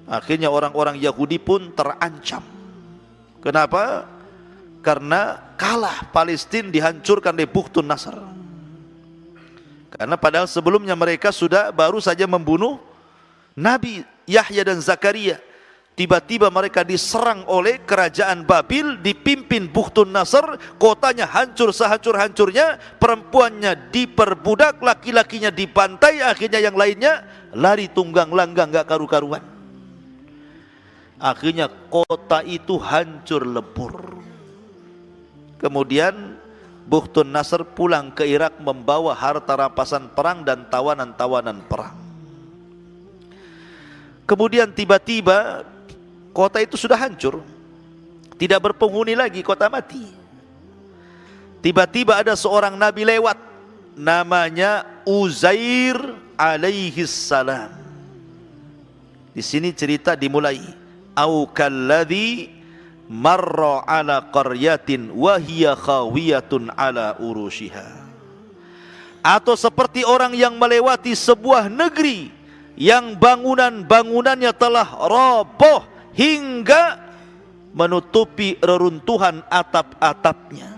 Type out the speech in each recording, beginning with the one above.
Akhirnya orang-orang Yahudi pun terancam. Kenapa? Karena kalah, Palestina dihancurkan oleh Bukhtun Nasr. Karena padahal sebelumnya mereka sudah baru saja membunuh Nabi Yahya dan Zakaria. Tiba-tiba mereka diserang oleh kerajaan Babil dipimpin Bukhtun Nasr, kotanya hancur sehancur-hancurnya, perempuannya diperbudak, laki-lakinya dibantai, akhirnya yang lainnya lari tunggang langgang gak karu-karuan. Akhirnya kota itu hancur lebur. Kemudian Bukhtun Nasr pulang ke Irak membawa harta rampasan perang dan tawanan-tawanan perang. Kemudian tiba-tiba kota itu sudah hancur, tidak berpenghuni lagi, kota mati. Tiba-tiba ada seorang nabi lewat, namanya Uzair alaihi salam. Di sini cerita dimulai, au kalladzi marra ala qaryatin wa hiya khawiyatun ala urushiha. Atau seperti orang yang melewati sebuah negeri yang bangunan-bangunannya telah roboh hingga menutupi reruntuhan atap-atapnya.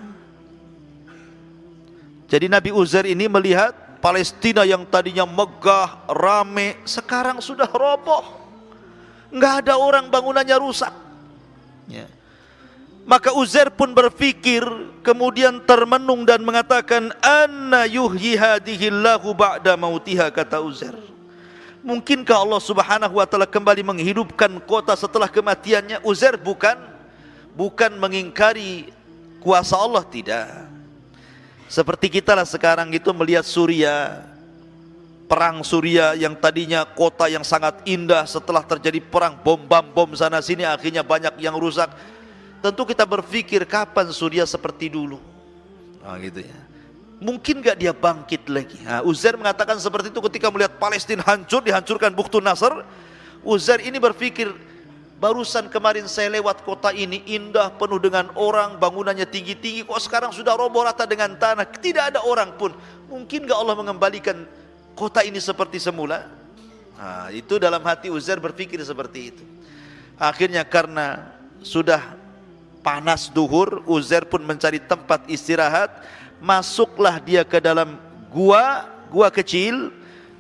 Jadi Nabi Uzair ini melihat Palestina yang tadinya megah, rame, sekarang sudah roboh. Enggak ada orang, bangunannya rusak. Ya. Maka Uzair pun berpikir, kemudian termenung dan mengatakan, anna yuhyi hadhillahu ba'da mautiha, kata Uzair. Mungkinkah Allah Subhanahu wa taala kembali menghidupkan kota setelah kematiannya? Uzair bukan mengingkari kuasa Allah, tidak. Seperti kita lah sekarang itu melihat Suria, perang Suria yang tadinya kota yang sangat indah, setelah terjadi perang bom sana sini akhirnya banyak yang rusak. Tentu kita berpikir kapan Suria seperti dulu. Nah, gitu ya. Mungkin gak dia bangkit lagi? Nah, Uzair mengatakan seperti itu ketika melihat Palestina hancur, dihancurkan Bukhtun Nasr. Uzair ini berpikir, barusan kemarin saya lewat kota ini, indah, penuh dengan orang, bangunannya tinggi-tinggi, kok sekarang sudah roboh rata dengan tanah, tidak ada orang pun. Mungkin gak Allah mengembalikan kota ini seperti semula? Nah, itu dalam hati Uzair berpikir seperti itu. Akhirnya karena sudah panas duhur, Uzair pun mencari tempat istirahat. Masuklah dia ke dalam gua kecil,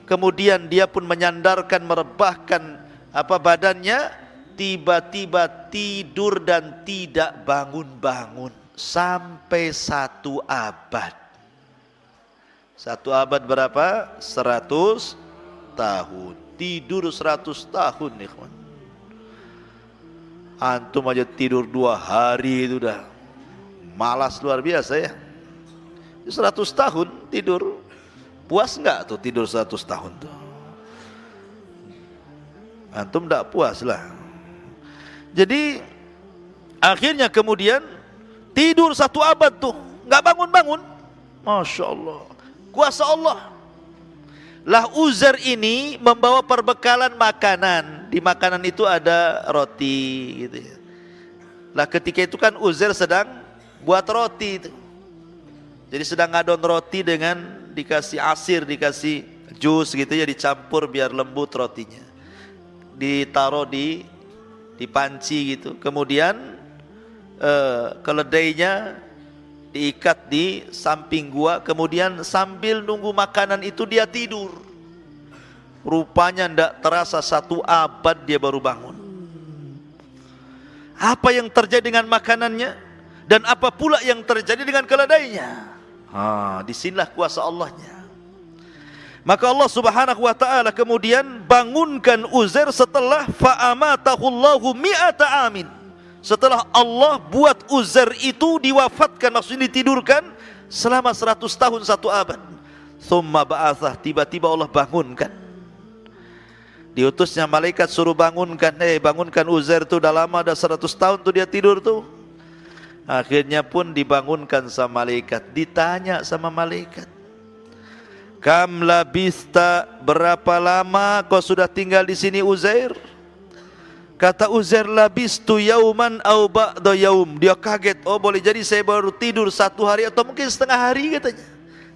kemudian dia pun menyandarkan, merebahkan badannya, tiba-tiba tidur dan tidak bangun-bangun sampai 1 abad. 1 abad berapa? 100 tahun. Tidur 100 tahun, ikhwan. Antum aja tidur 2 hari itu udah malas luar biasa ya. 100 tahun tidur, puas enggak tuh tidur 100 tahun tuh? Antum enggak puas lah. Jadi akhirnya kemudian tidur 1 abad tuh, enggak bangun-bangun. Masya Allah, kuasa Allah. Lah Uzair ini membawa perbekalan makanan. Di makanan itu ada roti gitu ya. Lah ketika itu kan Uzair sedang buat roti itu. Jadi sedang ngadon roti dengan dikasih asir, dikasih jus gitu ya, dicampur biar lembut rotinya. Ditaruh di panci gitu. Kemudian keledainya diikat di samping gua. Kemudian sambil nunggu makanan itu dia tidur. Rupanya ndak terasa 1 abad dia baru bangun. Apa yang terjadi dengan makanannya? Dan apa pula yang terjadi dengan keledainya? Disinilah kuasa Allahnya. Maka Allah Subhanahu wa taala kemudian bangunkan Uzair setelah fa'amatahullahu mi'ata amin. Setelah Allah buat Uzair itu diwafatkan, maksudnya ditidurkan selama 100 tahun 1 abad. Tsumma ba'atsah, tiba-tiba Allah bangunkan. Diutusnya malaikat suruh bangunkan, bangunkan Uzair tuh udah lama, udah 100 tahun tuh dia tidur tuh. Akhirnya pun dibangunkan sama malaikat. Ditanya sama malaikat, kam labista, berapa lama kau sudah tinggal di sini Uzair? Kata Uzair, labistu yauman au ba'da yaum. Dia kaget, oh boleh jadi saya baru tidur 1 hari atau mungkin setengah hari katanya.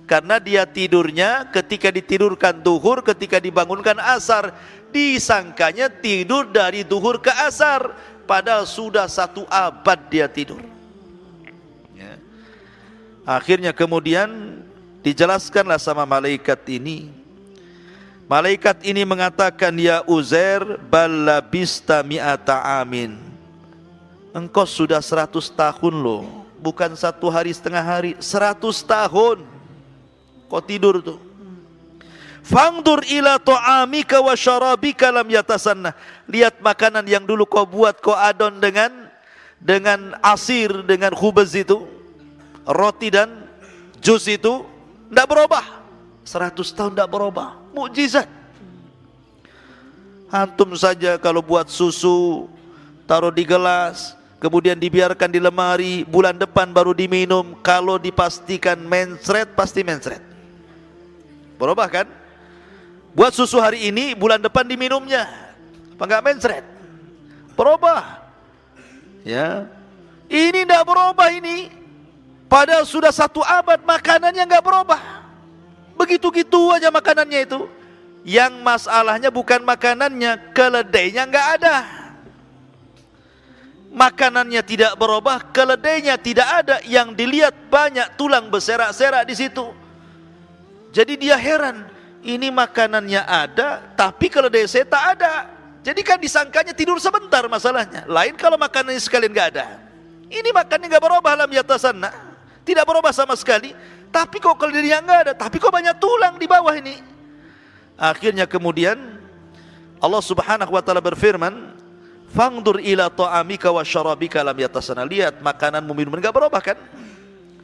Karena dia tidurnya ketika ditidurkan duhur, ketika dibangunkan asar, disangkanya tidur dari duhur ke asar, padahal sudah 1 abad dia tidur. Ya. Akhirnya kemudian dijelaskanlah sama malaikat ini. Malaikat ini mengatakan, ya Uzair, bal labista mi'ata amin. Engkau sudah 100 tahun loh, bukan 1 hari setengah hari, 100 tahun kau tidur tuh. Fangdur ila ta'amika wa syarabika lam yatasanna. Lihat makanan yang dulu kau buat, kau adon dengan asir, dengan khubaz itu, roti dan jus itu, tidak berubah. 100 tahun tidak berubah. Mukjizat. Antum saja kalau buat susu, taruh di gelas, kemudian dibiarkan di lemari, bulan depan baru diminum, kalau dipastikan mencret, pasti mencret. Berubah kan? Buat susu hari ini, bulan depan diminumnya, apa enggak mencret? Berubah. Ya. Ini enggak berubah ini. Padahal sudah 1 abad makanannya enggak berubah. Begitu-gitu aja makanannya itu. Yang masalahnya bukan makanannya, keledainya enggak ada. Makanannya tidak berubah, keledainya tidak ada. Yang dilihat banyak tulang berserak-serak di situ. Jadi dia heran, ini makanannya ada, tapi keledai saya tak ada. Jadi kan disangkanya tidur sebentar masalahnya. Lain kalau makanannya sekalian nggak ada. Ini makannya nggak berubah, lam yatasanna, tidak berubah sama sekali. Tapi kok keledainya nggak ada, tapi kok banyak tulang di bawah ini. Akhirnya kemudian Allah Subhanahu wa taala berfirman, fangdur ila ta'amika wa syarabika lam yatasanna. Lihat makananmu, minuman nggak berubah kan?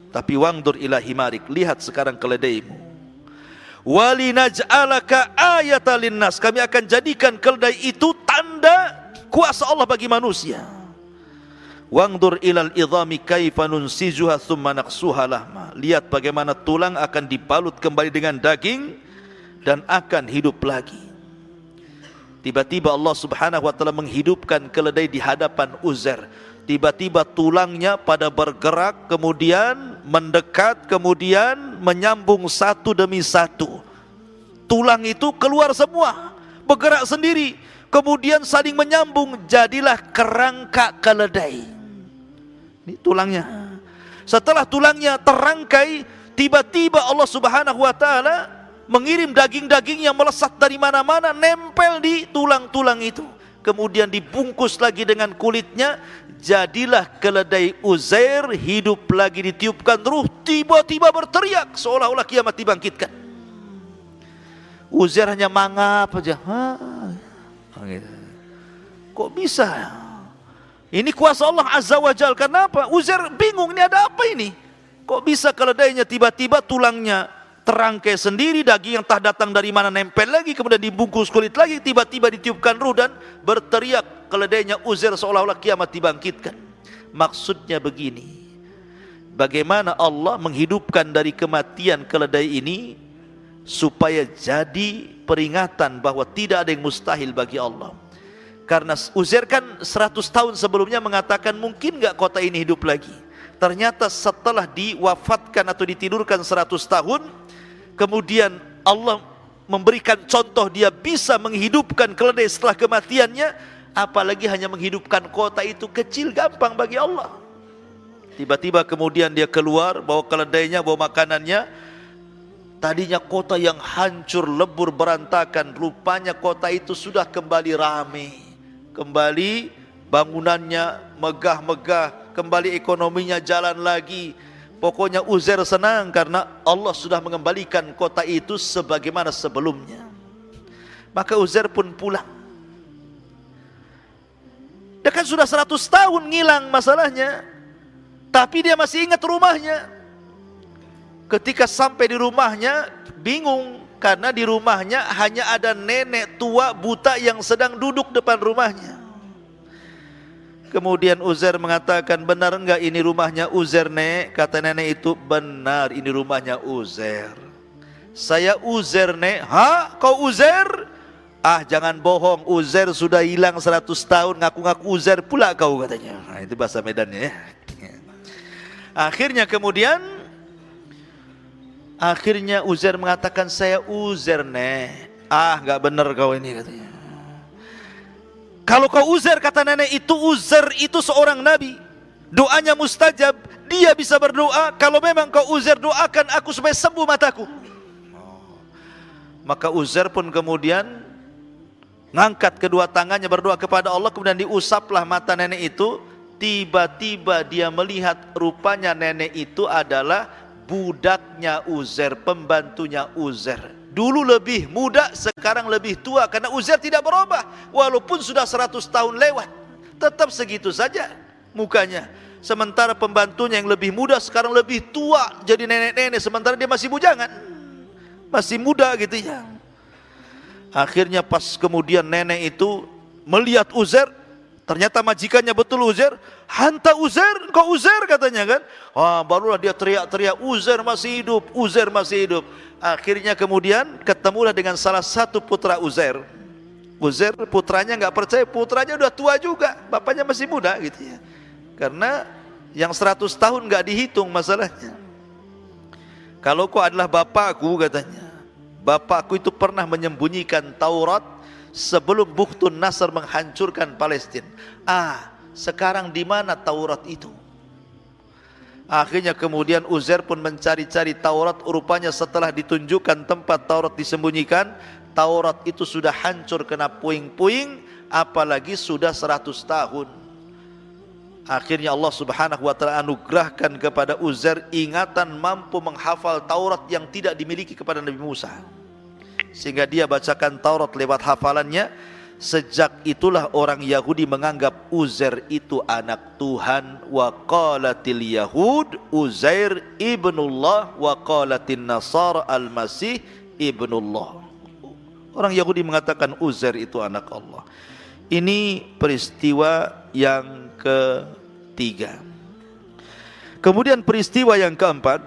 Tapi wangdur ila himarik, lihat sekarang keledaimu. Walinaj'alaka ayatan linnas, kami akan jadikan keledai itu tanda kuasa Allah bagi manusia. Wangdur ilal idhami kaifa nunsijuha thumma naqsuha lahma. Lihat bagaimana tulang akan dibalut kembali dengan daging dan akan hidup lagi. Tiba-tiba Allah Subhanahu wa taala menghidupkan keledai di hadapan Uzair. Tiba-tiba tulangnya pada bergerak, kemudian mendekat, kemudian menyambung satu demi satu. Tulang itu keluar semua, bergerak sendiri, kemudian saling menyambung, jadilah kerangka keledai. Ini tulangnya. Setelah tulangnya terangkai, tiba-tiba Allah Subhanahu wa taala mengirim daging-daging yang melesat dari mana-mana, nempel di tulang-tulang itu. Kemudian dibungkus lagi dengan kulitnya, jadilah keledai Uzair hidup lagi, ditiupkan ruh, tiba-tiba berteriak seolah-olah kiamat dibangkitkan. Uzair hanya mangap aja. Kok bisa? Ini kuasa Allah Azza wa Jal. Kenapa? Uzair bingung, ini ada apa ini? Kok bisa keledainya tiba-tiba tulangnya terangkai sendiri, daging yang tak datang dari mana nempel lagi, kemudian dibungkus kulit lagi, tiba-tiba ditiupkan ruh dan berteriak keledainya Uzair seolah-olah kiamat dibangkitkan. Maksudnya begini, bagaimana Allah menghidupkan dari kematian keledai ini supaya jadi peringatan bahwa tidak ada yang mustahil bagi Allah. Karena Uzair kan 100 tahun sebelumnya mengatakan mungkin gak kota ini hidup lagi. Ternyata setelah diwafatkan atau ditidurkan 100 tahun, kemudian Allah memberikan contoh dia bisa menghidupkan keledai setelah kematiannya, apalagi hanya menghidupkan kota itu kecil, gampang bagi Allah. Tiba-tiba kemudian dia keluar, bawa keledainya, bawa makanannya. Tadinya kota yang hancur, lebur, berantakan, rupanya kota itu sudah kembali ramai. Kembali bangunannya megah-megah, kembali ekonominya jalan lagi. Pokoknya Uzair senang karena Allah sudah mengembalikan kota itu sebagaimana sebelumnya. Maka Uzair pun pulang. Dia kan sudah 100 tahun ngilang masalahnya, tapi dia masih ingat rumahnya. Ketika sampai di rumahnya bingung, karena di rumahnya hanya ada nenek tua buta yang sedang duduk depan rumahnya. Kemudian Uzair mengatakan, benar enggak ini rumahnya Uzair, Nek? Kata nenek itu, benar ini rumahnya Uzair. Saya Uzair, Nek. Hah? Kau Uzair? Ah, jangan bohong, Uzair sudah hilang 100 tahun, ngaku-ngaku Uzair pula kau, katanya. Nah, itu bahasa Medannya ya. Akhirnya kemudian Akhirnya Uzair mengatakan, saya Uzair nek. Ah, nggak benar kau ini, katanya. Kalau kau Uzair, kata nenek itu, Uzair itu seorang nabi, doanya mustajab, dia bisa berdoa. Kalau memang kau Uzair, doakan aku supaya sembuh mataku. Maka Uzair pun kemudian ngangkat kedua tangannya berdoa kepada Allah, kemudian diusaplah mata nenek itu. Tiba-tiba dia melihat rupanya nenek itu adalah budaknya Uzair, pembantunya Uzair. Dulu lebih muda, sekarang lebih tua, karena Uzair tidak berubah. Walaupun sudah 100 tahun lewat, tetap segitu saja mukanya. Sementara pembantunya yang lebih muda sekarang lebih tua, jadi nenek-nenek, sementara dia masih bujangan, masih muda gitu ya. Akhirnya pas kemudian nenek itu melihat Uzair, ternyata majikannya betul Uzair. Hanta Uzair, kau Uzair, katanya kan. Wah, barulah dia teriak-teriak, Uzair masih hidup, Uzair masih hidup. Akhirnya kemudian ketemulah dengan salah satu putra Uzair. Uzair putranya nggak percaya, putranya udah tua juga, bapaknya masih muda gitu ya. Karena yang 100 tahun nggak dihitung masalahnya. Kalau kau adalah bapakku, katanya, bapakku itu pernah menyembunyikan Taurat sebelum Bukhtun Nasr menghancurkan Palestina. Sekarang di mana Taurat itu? Akhirnya kemudian Uzair pun mencari-cari Taurat. Rupanya setelah ditunjukkan tempat Taurat disembunyikan, Taurat itu sudah hancur kena puing-puing, apalagi sudah 100 tahun. Akhirnya Allah subhanahu wa ta'ala anugerahkan kepada Uzair ingatan mampu menghafal Taurat yang tidak dimiliki kepada Nabi Musa, sehingga dia bacakan Taurat lewat hafalannya. Sejak itulah orang Yahudi menganggap Uzair itu anak Tuhan. Wa qalatil Yahud Uzair ibnullah wa qalatin Nasara al-Masih ibnullah. Orang Yahudi mengatakan Uzair itu anak Allah. Ini peristiwa yang ketiga. Kemudian peristiwa yang keempat,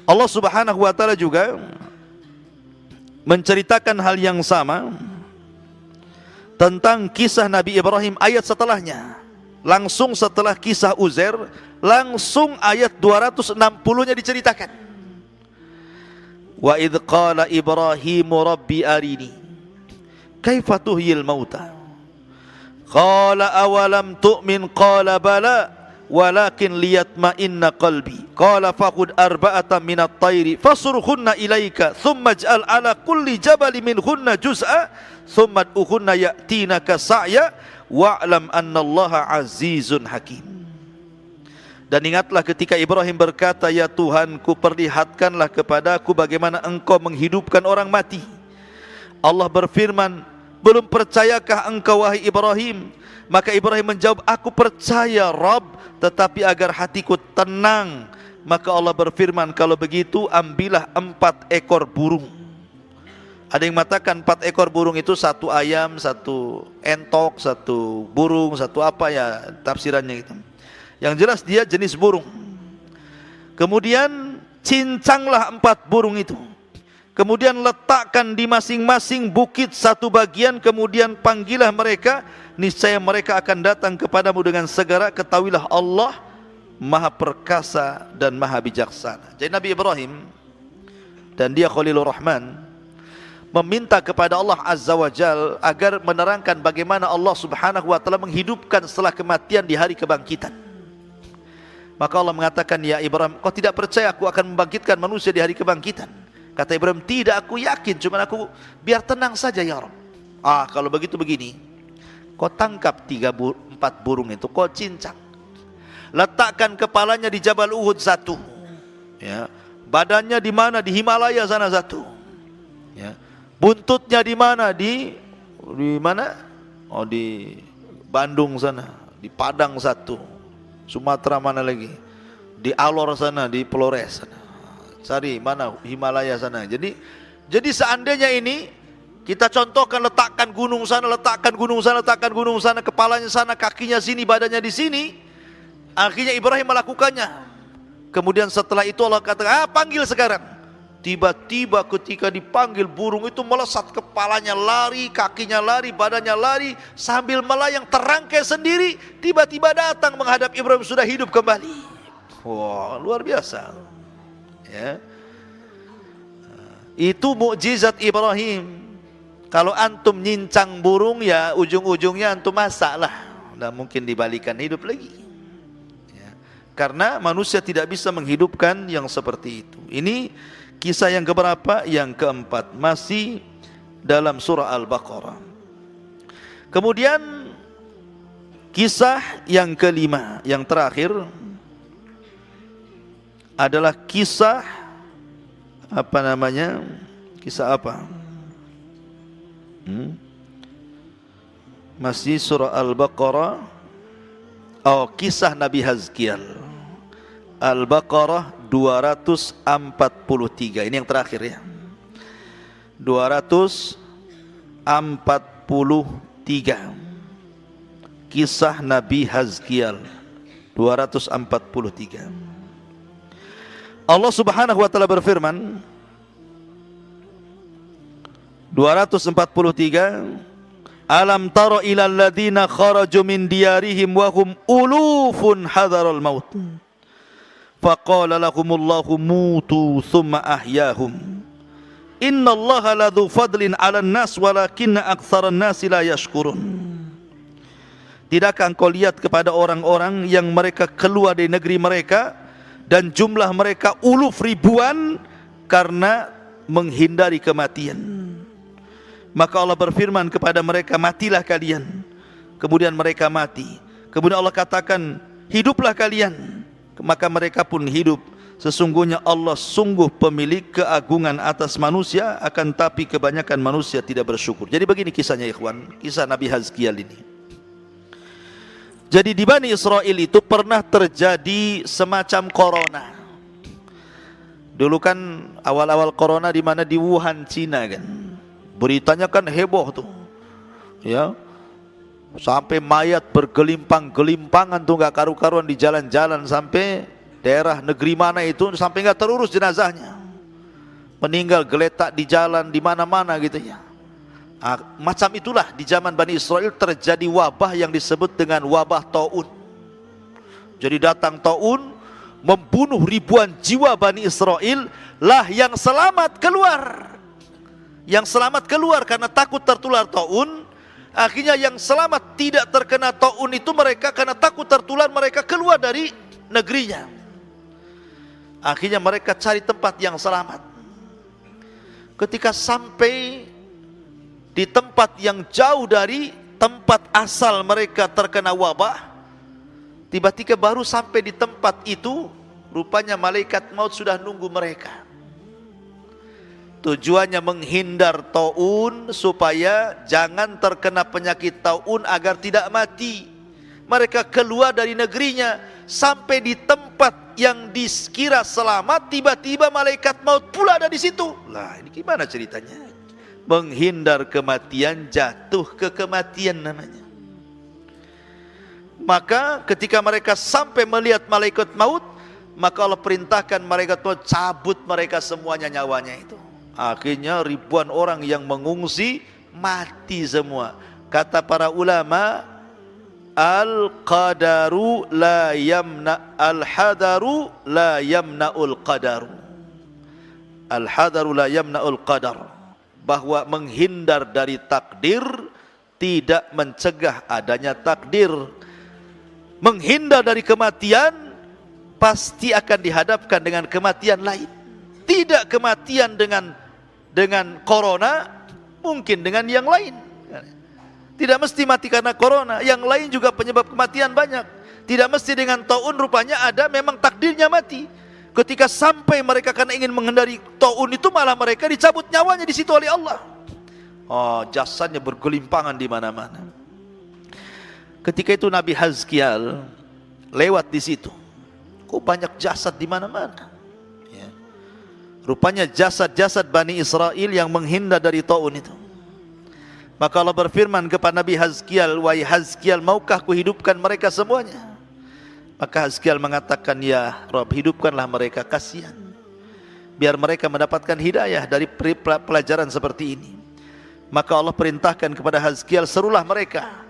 Allah subhanahu wa ta'ala juga menceritakan hal yang sama tentang kisah Nabi Ibrahim ayat setelahnya. Langsung setelah kisah Uzair, langsung ayat 260-nya diceritakan. Wa idh qala Ibrahimu rabbi arini kaifa tuhyil mauta qala awalam tu'min qala bala walakin liyatma'inna qalbi qala faqud arba'atan minat tayri fasurhunna ilaika thumma ij'al ala kulli jabali minhunna juz'a thumma ud'uhunna ya'tinaka sa'ya wa'lam annallaha azizun hakim. Dan ingatlah ketika Ibrahim berkata, ya Tuhanku, perlihatkanlah kepadaku bagaimana engkau menghidupkan orang mati. Allah berfirman, belum percayakah engkau wahai Ibrahim? Maka Ibrahim menjawab, aku percaya Rabb, tetapi agar hatiku tenang. Maka Allah berfirman, kalau begitu ambillah 4 ekor burung. Ada yang mengatakan 4 ekor burung itu 1 ayam, 1 entok, 1 burung, 1 apa ya tafsirannya gitu. Yang jelas dia jenis burung. Kemudian cincanglah 4 burung itu. Kemudian letakkan di masing-masing bukit 1 bagian. Kemudian panggillah mereka, niscaya mereka akan datang kepadamu dengan segera. Ketahuilah Allah Maha Perkasa dan Maha Bijaksana. Jadi Nabi Ibrahim, dan dia Khalilur Rahman, meminta kepada Allah Azza wa Jal agar menerangkan bagaimana Allah subhanahu wa ta'ala menghidupkan setelah kematian di hari kebangkitan. Maka Allah mengatakan, ya Ibrahim, kau tidak percaya aku akan membangkitkan manusia di hari kebangkitan? Kata Ibrahim, tidak, aku yakin, cuma aku biar tenang saja ya Rabb. Kalau begitu begini, kau tangkap 4 burung itu, kau cincang, letakkan kepalanya di Jabal Uhud 1, ya, badannya di mana? Di Himalaya sana 1, ya, buntutnya di mana? Di mana? Di Bandung sana, di Padang 1, Sumatera mana lagi? Di Alor sana, di Flores sana. Cari mana Himalaya sana. Jadi seandainya ini kita contohkan, letakkan gunung sana, letakkan gunung sana, letakkan gunung sana, kepalanya sana, kakinya sini, badannya di sini. Akhirnya Ibrahim melakukannya. Kemudian setelah itu Allah katakan, panggil sekarang. Tiba-tiba ketika dipanggil, burung itu melesat, kepalanya lari, kakinya lari, badannya lari, sambil melayang terangkai sendiri. Tiba-tiba datang menghadap Ibrahim, sudah hidup kembali. Wah, luar biasa. Ya. Itu mukjizat Ibrahim. Kalau antum nyincang burung, ya ujung-ujungnya antum masak lah. Nggak mungkin dibalikan hidup lagi. Ya. Karena manusia tidak bisa menghidupkan yang seperti itu. Ini kisah yang keberapa? Yang keempat. Masih dalam surah Al-Baqarah. Kemudian kisah yang kelima, yang terakhir adalah kisah apa namanya? Kisah apa? Masih surah Al-Baqarah. Oh, kisah Nabi Hazkiel. Al-Baqarah 243. Ini yang terakhir ya. 243. Kisah Nabi Hazkiel 243. Allah Subhanahu wa taala berfirman 243, Alam tara ilal ladzina kharaju min diyarihim wa hum ulufun hadaral maut faqala lahumullahu mutu thumma ahyahum innallaha ladzu fadlin 'alan nas walakinna aktsaran nasi la yashkurun. Tidakkah engkau lihat kepada orang-orang yang mereka keluar dari negeri mereka dan jumlah mereka uluf ribuan karena menghindari kematian. Maka Allah berfirman kepada mereka, matilah kalian. Kemudian mereka mati. Kemudian Allah katakan, hiduplah kalian. Maka mereka pun hidup. Sesungguhnya Allah sungguh pemilik keagungan atas manusia, akan tapi kebanyakan manusia tidak bersyukur. Jadi begini kisahnya ikhwan, kisah Nabi Hazkiel ini. Jadi di Bani Israel itu pernah terjadi semacam corona. Dulu kan awal-awal corona di mana di Wuhan, Cina kan. Beritanya kan heboh tuh. Ya. Sampai mayat bergelimpang-gelimpangan tuh enggak karu-karuan di jalan-jalan, sampai daerah negeri mana itu sampai enggak terurus jenazahnya. Meninggal geletak di jalan di mana-mana gitu ya. Macam itulah di zaman Bani Israel terjadi wabah yang disebut dengan wabah Ta'un. Jadi datang Ta'un membunuh ribuan jiwa Bani Israel, lah yang selamat keluar. Yang selamat keluar karena takut tertular Ta'un. Akhirnya yang selamat tidak terkena Ta'un itu mereka karena takut tertular, mereka keluar dari negerinya. Akhirnya mereka cari tempat yang selamat. Ketika sampai di tempat yang jauh dari tempat asal mereka terkena wabah, tiba-tiba baru sampai di tempat itu, rupanya malaikat maut sudah nunggu mereka. Tujuannya menghindar Ta'un supaya jangan terkena penyakit Ta'un agar tidak mati. Mereka keluar dari negerinya, sampai di tempat yang dikira selamat, tiba-tiba malaikat maut pula ada di situ. Lah, ini gimana ceritanya? Menghindar kematian, jatuh ke kematian namanya. Maka ketika mereka sampai melihat malaikat maut, maka Allah perintahkan malaikat maut cabut mereka semuanya nyawanya itu. Akhirnya ribuan orang yang mengungsi mati semua. Kata para ulama, al-qadaru la yamna al-hadaru la yamna'ul qadaru. Al-hadaru la yamna'ul qadar. Bahwa menghindar dari takdir tidak mencegah adanya takdir. Menghindar dari kematian pasti akan dihadapkan dengan kematian lain. Tidak kematian dengan corona, mungkin dengan yang lain. Tidak mesti mati karena corona, yang lain juga penyebab kematian banyak. Tidak mesti dengan Ta'un, rupanya ada memang takdirnya mati. Ketika sampai mereka karena ingin menghindari Ta'un itu, malah mereka dicabut nyawanya di situ oleh Allah. Oh, jasadnya bergelimpangan di mana-mana. Ketika itu Nabi Hazkiel lewat di situ. Kok banyak jasad di mana-mana? Ya. Rupanya jasad-jasad Bani Israel yang menghindar dari Ta'un itu. Maka Allah berfirman kepada Nabi Hazkiel, wahai Hazkiel, maukah kuhidupkan mereka semuanya? Maka Hazkiel mengatakan, ya Rabb, hidupkanlah mereka, kasihan. Biar mereka mendapatkan hidayah dari pelajaran seperti ini. Maka Allah perintahkan kepada Hazkiel, serulah mereka.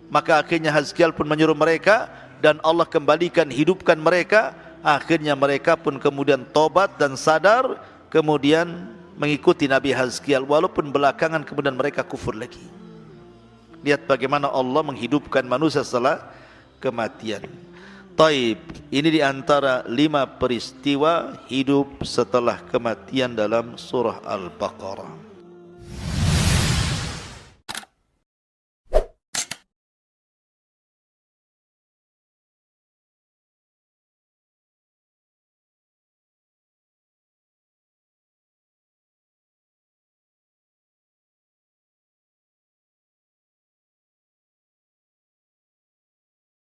Maka akhirnya Hazkiel pun menyuruh mereka, dan Allah kembalikan, hidupkan mereka. Akhirnya mereka pun kemudian tobat dan sadar, kemudian mengikuti Nabi Hazkiel, walaupun belakangan kemudian mereka kufur lagi. Lihat bagaimana Allah menghidupkan manusia setelah kematian. Taib, ini diantara 5 peristiwa hidup setelah kematian dalam surah Al-Baqarah.